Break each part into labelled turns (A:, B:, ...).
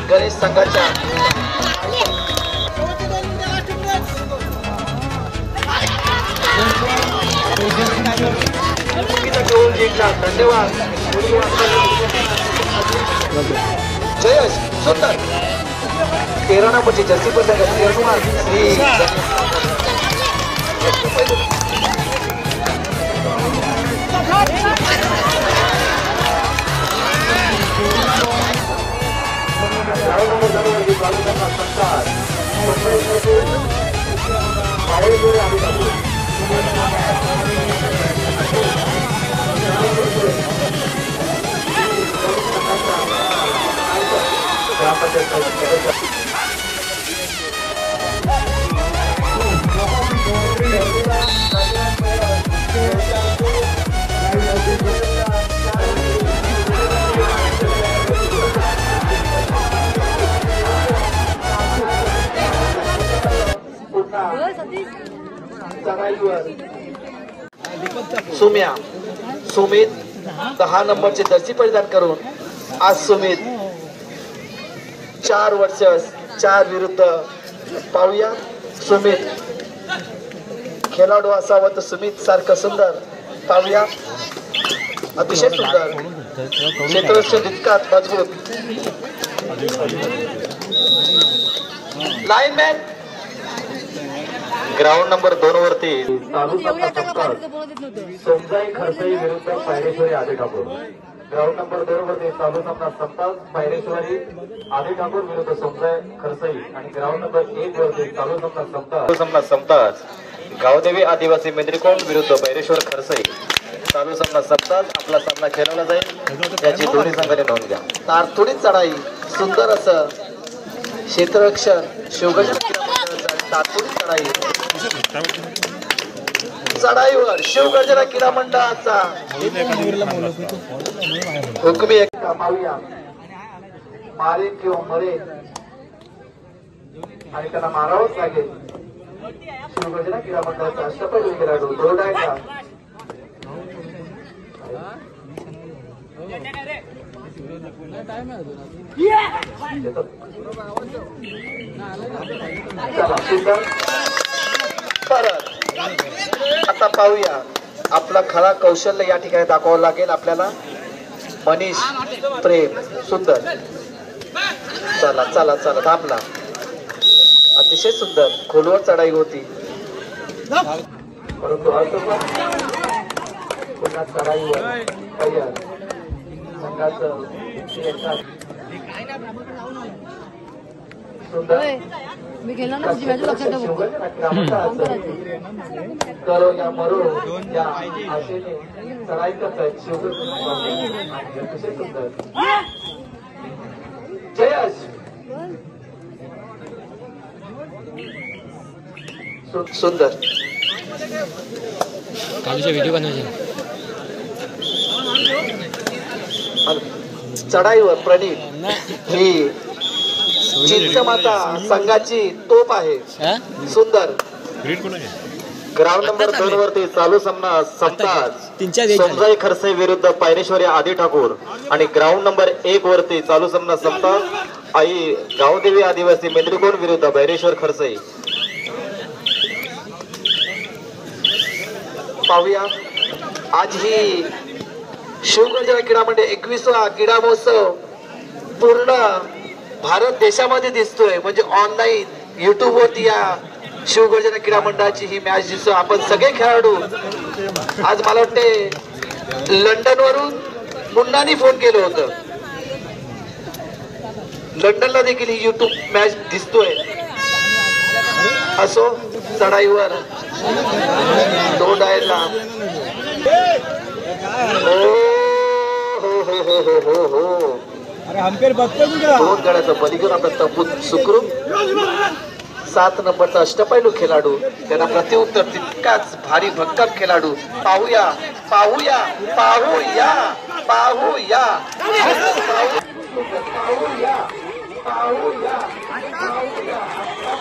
A: गणेश संघाच्या गोल जिंकला. धन्यवाद. जयश सुंदर 13 नंबरची जर्सी पण सुम्या सुमित 10 नंबरचे जर्सी परिधान करून आज सुमित 4 वर्ष 4 विरुद्ध. पाहूया सुमित खेळाडू असावा तर सुमित सारखं सुंदर. पाहूया अतिशय सुंदर क्षेत्ररक्षण तितकाच मजबूत. लाईनमॅन ग्राउंड नंबर 2 वरती सोमजाई खरसई विरुद्ध पायरेश्वरी आदी ठाकूर. ग्राउंड नंबर 2 वरती चालू सामना संताज पायरेश्वरी आदी ठाकूर विरुद्ध सोमजाई खरसई. आणि ग्राउंड नंबर 1 वरती चालू सामना संताज गावदेवी आदिवासी मेंद्रीकोंड विरुद्ध बैरेश्वर खरसई. चालू सामना संताज. आपला सामना खेळवला जाईल याची दोन्ही संघाने नोंद घ्या. तारतुडीत चढाई सुंदर असं क्षेत्ररक्षण शिवगज तारतुडीत चढाई. चढाईवर शिवगर्जना क्रीडा मंडळाचा हुकमी एक कमावूया मारे किंवा मरे आणि त्यांना मारावंच लागेल. शिवगर्जना क्रीडा मंडळाचा अष्टपैलू खेळाडू दोडायचा परत. आता पाहूया आपला खरा कौशल्य या ठिकाणी दाखवावं लागेल आपल्याला. मनीष प्रेम सुंदर. चला चला चला थांबला. अतिशय सुंदर खोलवर चढाई होती परंतु पुन्हा चढाईवर संघाचं
B: मी गेला ना तुझी बाजू लक्षात
A: करो या मरो या आशेने चढाई करतायत सुंदर. जयश सुंदर
B: व्हिडिओ बनवायचे.
A: चढाईवर प्रणीत ही चिंचमाता संघाची तोप आहे. सुंदर. ग्राउंड नंबर 2 वरती चालू सामना संताज सोमजाई खरसई विरुद्ध पायरेश्वरी आदी ठाकूर. आणि ग्राउंड नंबर 1 वरती चालू सामना संताज आई गावदेवी आदिवासी मेंद्रीकोंड विरुद्ध बैरेश्वर खरसई. पाहूया आज ही शिवगर्जना क्रीडा मंडळ 21वा क्रीडा महोत्सव पूर्ण भारत देशामध्ये दिसतोय. म्हणजे ऑनलाईन युट्यूब वरती या शिवगर्जना क्रीडा मंडळाची ही मॅच दिसतो. आपण सगळे खेळाडू आज मला वाटते लंडन वरून मुन्नानी फोन केलं होतं. लंडनला देखील ही युट्यूब मॅच दिसतोय. असो चढाईवर दोडायला दोन गड्याचं बली घेऊन आता तंबूत सुखरूप. 7 नंबरचा अष्टपैलू खेळाडू त्यांना प्रत्युत्तर तितकाच भारी भक्कम खेळाडू. पाहूया पाहूया पाहूया पाहूया पाहूया पाहूया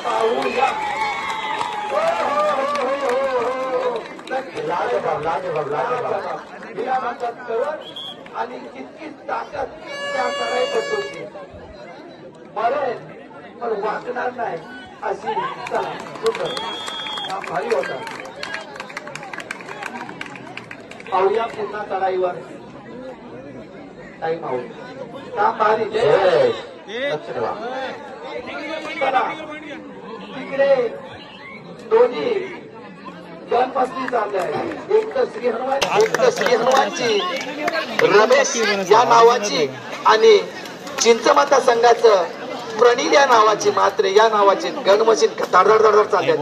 A: पाहूया. आणि इतकी ताकद त्या करायची.
C: मरेल पण वाचणार नाही अशी चला सुंदर हा भारी होता. पाहूया पुन्हा चढाईवर टाईम आऊट काम भारी
A: लक्ष ठेवा.
C: चला तिकडे दोन्ही गणपती चाललंय. एक तर श्री हनुमानची रमेश या नावाची आणि चिंचमाता संघाचं प्रणील या नावाची मात्र या नावाची गणमशीन धडधड चालतात.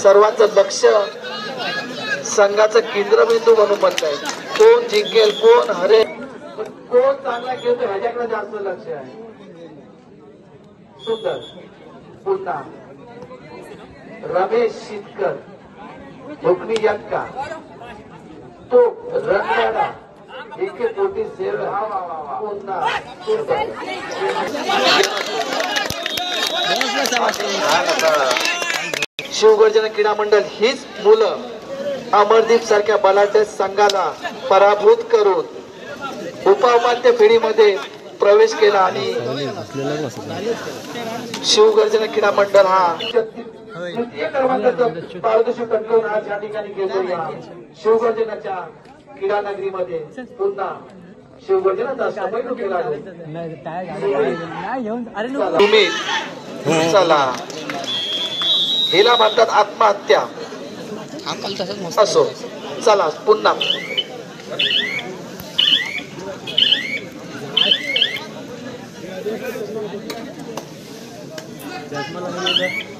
C: सर्वांचं लक्ष संघाचं केंद्रबिंदू म्हणून बनलंय. कोण जिंकेल कोण हरेल कोण चांगला खेळतो ह्याच्याकडे जास्त लक्ष आहे. सुंदर पुन्हा रमेश शितकर हुकमी यक्का तो रणगाडा एके कोटी सेवा पुन्हा शिवगर्जना क्रीडा मंडळ हीच मुलं अमरदीप सारख्या बलाढ्य संघाला पराभूत करून उपउपांत्य फेरीमध्ये प्रवेश केला आणि शिवगर्जना क्रीडा मंडळ हा तृतीय क्रमांकाचं पारदर्शक कंट्रोल आज या ठिकाणी घेतो. या शिवगर्जनाच्या क्रीडा नगरीमध्ये पुन्हा शिवगर्जनाचा पैलू केला तुम्ही चला हिला म्हणतात आत्महत्या असो. चला पुन्हा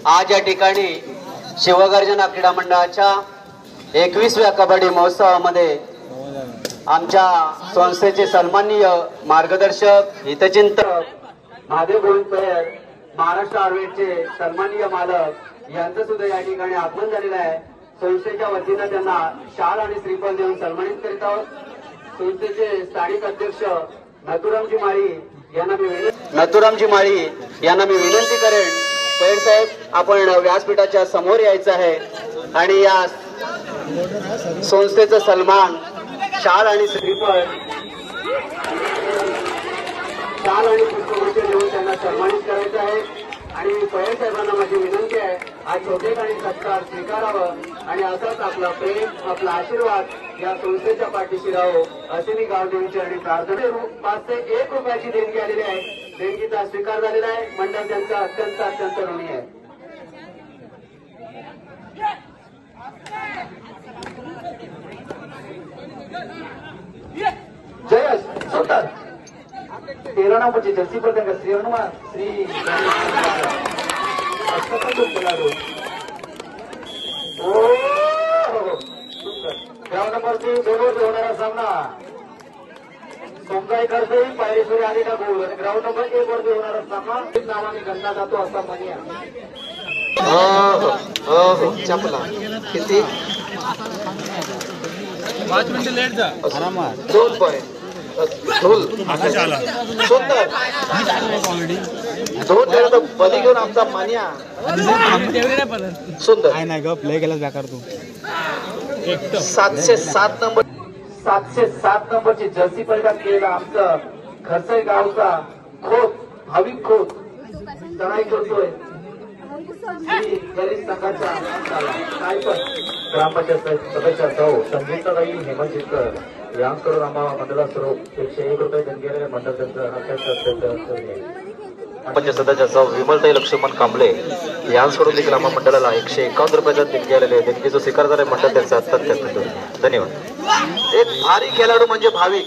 D: आज या ठिकाणी शिवगर्जना क्रीडा मंडळाच्या 21व्या कबड्डी महोत्सवामध्ये आमच्या संस्थेचे सन्माननीय मार्गदर्शक हितचिंतक महादेव गोविंद पयर महाराष्ट्र आर्वेटचे सन्माननीय मालक यांचं सुद्धा या ठिकाणी आगमन झालेलं आहे. संस्थेच्या वतीनं त्यांना शाल आणि श्रीफल देऊन सन्मानित करीत आहोत. संस्थेचे स्थानिक अध्यक्ष नथुरामजी माळी यांना मी विनंती करेन पयर साहेब आपण व्यासपीठाच्या समोर यायचं आहे आणि या संस्थेचा सन्मान शाल आणि श्रीफळ पुष्पगुच्छ देऊन त्यांना सन्मानित करायचं आहे. आणि पयर साहेबांना माझी विनंती आहे आज छोटेखानी सत्कार स्वीकारावं आणि असंच आपला प्रेम आपला आशीर्वाद या संस्थेच्या पाठीशी राहो असे मी गावदेवीची आणि प्रार्थना. 5 ते 1 रुपयाची देणगी आलेली आहे. देणगीचा स्वीकार झालेला आहे. मंडळ त्यांचा अत्यंत ऋणी आहे. जयस सुंदर 13 नंबरची जर्सी पर त्यांना श्री हनुमान श्री खेळाडू सुंदर. ग्राउंड नंबर 3 दोनवर होणारा सामना सोमगाई खरसे पायरेश्वरी आली ठाकूर आणि ग्राउंड नंबर 1 वरती होणारा सामना नावाने गणला जातो असा म्हणूया. चपला किती
E: 5 मिनिटं लेट जा.
C: 2 पॉइंट सुंदर 2 खेळाडू बली घेऊन आमचा मान्या सुंदर
E: नाही ग प्ले केलाच बेकार तू.
C: 707 नंबरची जर्सी परिधान केलेला आमचं खरसई गावचा खोत भाविक खोत चढाई करतोय. गरीब संघाचा काय पण
A: ग्रामपंचायत सदस्य सौ संगीताबाई हेमंत शिरकर यांकडून आम्हाला मंडळास्वरूप 101 रुपये देणगी आलेले मंडळ त्यांचं पंचायत सदस्य सौ विमलताई लक्ष्मण कांबळे यांकडून देखील आम्हा मंडळाला 151 रुपयाचा देणगी आलेले देणगीचा स्वीकार झाला मंडळ त्यांचा अत्यंत धन्यवाद.
C: एक भारी खेळाडू म्हणजे भाविक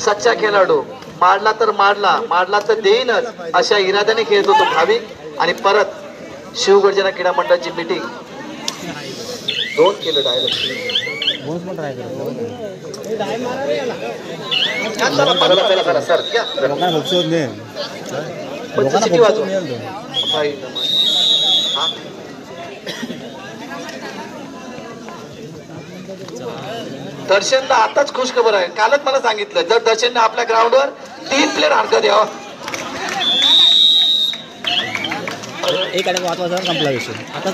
C: सच्चा खेळाडू. मारला तर देईनच अशा इराद्याने खेळत होतो भाविक. आणि परत शिवगर्जना क्रीडा मंडळाची मीटिंग 2 केलं डायरेक्ट सर सिटी वाजव दर्शनला आताच खुश खबर आहे. कालच मला सांगितलं जर दर्शनने आपल्या ग्राउंडवर 3 प्लेयर हरकत द्यावा.
E: एक आणि 5 वाजता संपला विषय. आता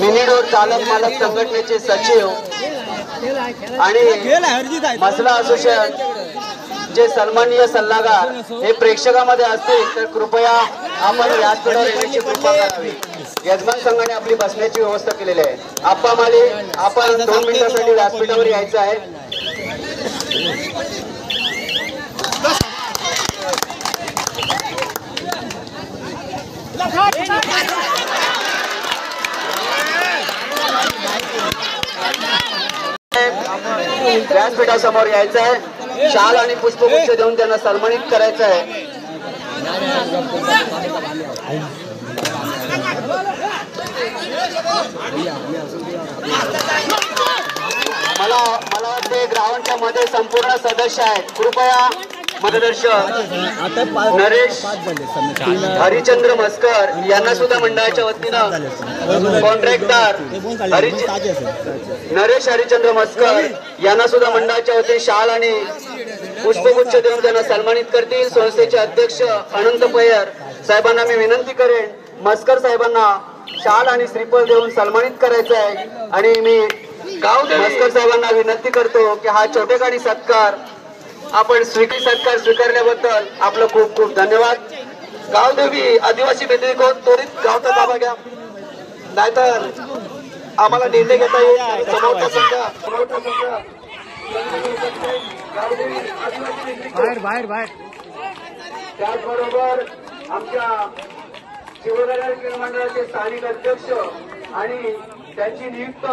D: मिनिडोर चालक मालक संघटनेचे सचिव आणि मसला असोसिएशन जे सन्माननीय सल्लागार हे प्रेक्षकामध्ये असतील तर कृपया आपण व्यासपीठावर येण्याची कृपा करावी. यजमान संघाने आपली बसण्याची व्यवस्था केलेली आहे. आप्पा माली आपण 2 मिनिटांसाठी व्यासपीठावर यायचं आहे. व्यासपीठासमोर यायचं आहे. शाल आणि पुष्पगुच्छ देऊन त्यांना सन्मानित करायचं आहे. मला वाटते ग्राउंडच्या मध्ये संपूर्ण सदस्य आहेत. कृपया मार्गदर्शक नरेश हरिचंद्र मस्कर यांना सुद्धा मंडळाच्या वतीनं कॉन्ट्रॅक्टर नरेश हरिचंद्र मस्कर यांना सुद्धा मंडळाच्या वतीने शाल आणि पुष्पगुच्छ देऊन त्यांना सन्मानित करतील. संस्थेचे अध्यक्ष अनंत पयर साहेबांना मी विनंती करेन मस्कर साहेबांना शाल आणि श्रीफळ देऊन सन्मानित करायचं आहे. आणि मी मस्कर साहेबांना विनंती करतो की हा छोटेखानी सत्कार आपण सत्कार स्वीकारल्याबद्दल आपलं खूप खूप धन्यवाद. गावदेवी आदिवासी बेंद्रीकोण त्वरित गावचा ताबा घ्या, नाहीतर आम्हाला निर्णय घेता येईल. समोरचा संघ
E: बाहेर
C: त्याचबरोबर आमच्या शिवगर्जना क्रीडा मंडळाचे स्थानिक अध्यक्ष आणि त्यांची नियुक्त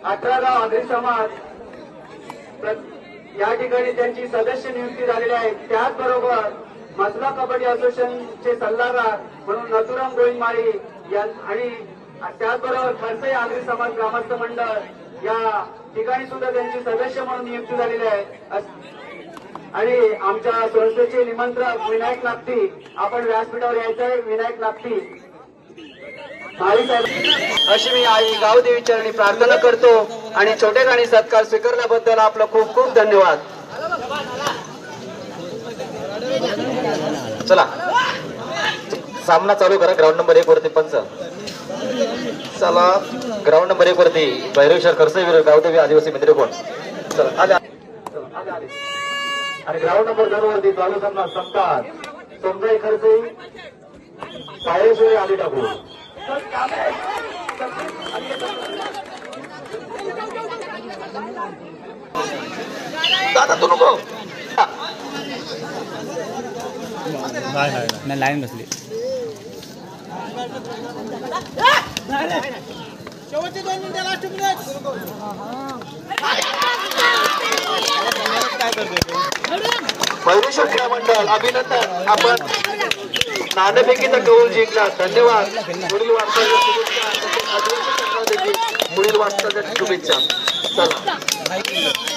C: 18 गाव आगरी समाज या ठिकाणी त्यांची सदस्य नियुक्ती झालेली आहे. त्याचबरोबर मसला कबड्डी असोसिएशनचे सल्लागार म्हणून नथुराम गोविंदमाळी आणि त्याचबरोबर खरसई आगरी समाज ग्रामस्थ मंडळ या ठिकाणी सुद्धा त्यांची सदस्य म्हणून नियुक्ती झालेली आहे. आणि आमच्या संस्थेचे निमंत्रक विनायक नागती आपण व्यासपीठावर यायचं आहे. विनायक नागती अशी मी आई गावदेवी चरणी प्रार्थना करतो आणि छोटेखानी सत्कार स्वीकारल्याबद्दल आपलं खूप खूप धन्यवाद.
A: चला सामना चालू करा. ग्राउंड नंबर 1 वरती पंच. चला ग्राउंड नंबर 1 वरती भैरवेश्वर खरसई विरुद्ध गावदेवी आदिवासी बेंद्रीकोण. चला आले आणि ग्राउंड नंबर 2 वरती चालू सामना संतार सोमजाई खरसई पायरेश्वरी आधी टाकू.
C: दादा तू नको
E: नाही लाईन बसली.
C: भैरवेश्वर क्रीडा मंडळ अभिनंदन. आपण नाणेफेकीचा कौल जिंकला. धन्यवाद. पुढील वाटचालीसाठी शुभेच्छा. चला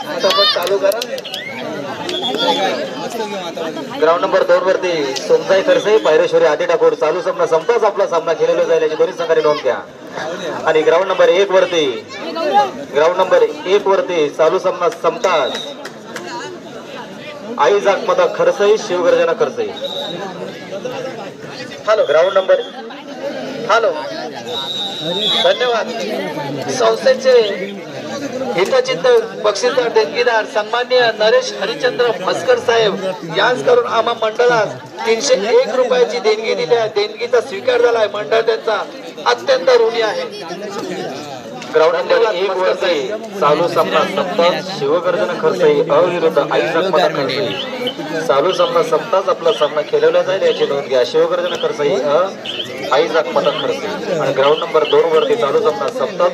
C: आता आपण चालू करा.
A: ग्राउंड नंबर 2 वरती सोमजाई खरसई पायरेश्वरी आधी टाकूर. चालू सामना संपताच आपला सामना खेळला जाईल याची दोन्ही संघाने नोंद घ्या. आणि ग्राउंड नंबर 1 वरती चालू सामना संपताच आई जागमदा Kharsai Shivgarjana Kharsai.
C: Hello ground number hello धन्यवाद. संस्थेचे हितचिंतक बक्षीसदार देणगीदार सन्माननीय नरेश हरिचंद्र मस्कर साहेब यांस करून आम्हा मंडळास 301 रुपयाची देणगी दिली आहे. देणगीचा स्वीकार झाला आहे. मंडळ त्यांचा अत्यंत ऋणी आहे.
A: ग्राउंड नंबर 1 वरती चालू सामना संपताच शिवगर्जना खरसई अविरुद्ध आई जागमदा खरसई. चालू सामना संपताच आपला सामना खेळवला जाईल याची नोंद घ्या. शिवगर्जना खरसई आई जागमदा खरसई. आणि ग्राउंड नंबर 2 वरती चालू सामना संपताच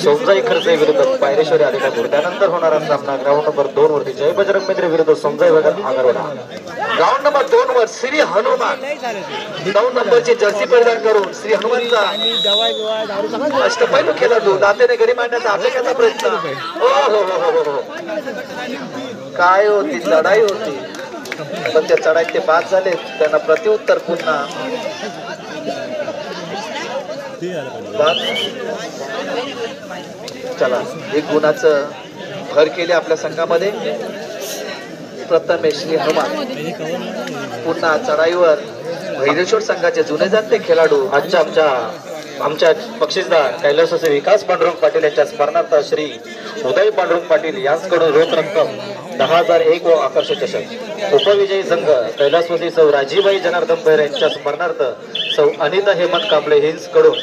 A: सोमजाई खरसई विरुद्ध पायरेश्वरी आधी टाकूर. त्यानंतर होणारा सामना ग्राउंड नंबर 2 वरती जय बजरंग बेंद्रे विरुद्ध सोमजाई आगरवाडा.
C: ग्राउंड नंबर 2 वर श्री हनुमान 9 नंबरची जर्सी परिधान करून श्री हनुमानचा अष्टपैलू खेळाडू दातेने घरी मांडण्याचा अभ्यासाचा प्रयत्न. हो काय होती लढाई होती पण त्या चढाईत ते बाद झाले. त्यांना प्रत्युत्तर पुन्हा चला एक गुणाचं भर केले आपल्या संघामध्ये. प्रथमेश श्री हनुमान पुन्हा चढाईवर भैरेश्वर संघाचे जुने जाणते खेळाडू आमच्या बक्षीसदार कैलासवासी विकास पांडुरंग पाटील यांच्या स्मरणार्थ श्री उदय पांडुरंग पाटील यांच्याकडून रोख रक्कम 10,001 व आकर्षक चषक. उपविजयी संघ कैलासवासी सौ राजीबाई जनार्दन भैर यांच्या स्मरणार्थ सौ अनिता हेमंत कांबळे हिंसकडून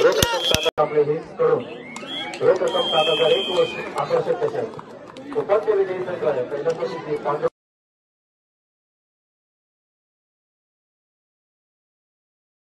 C: रोख रक्कम 7,001 व आकर्षक चषक. उपांत्य विजयी संघ कैलासवासी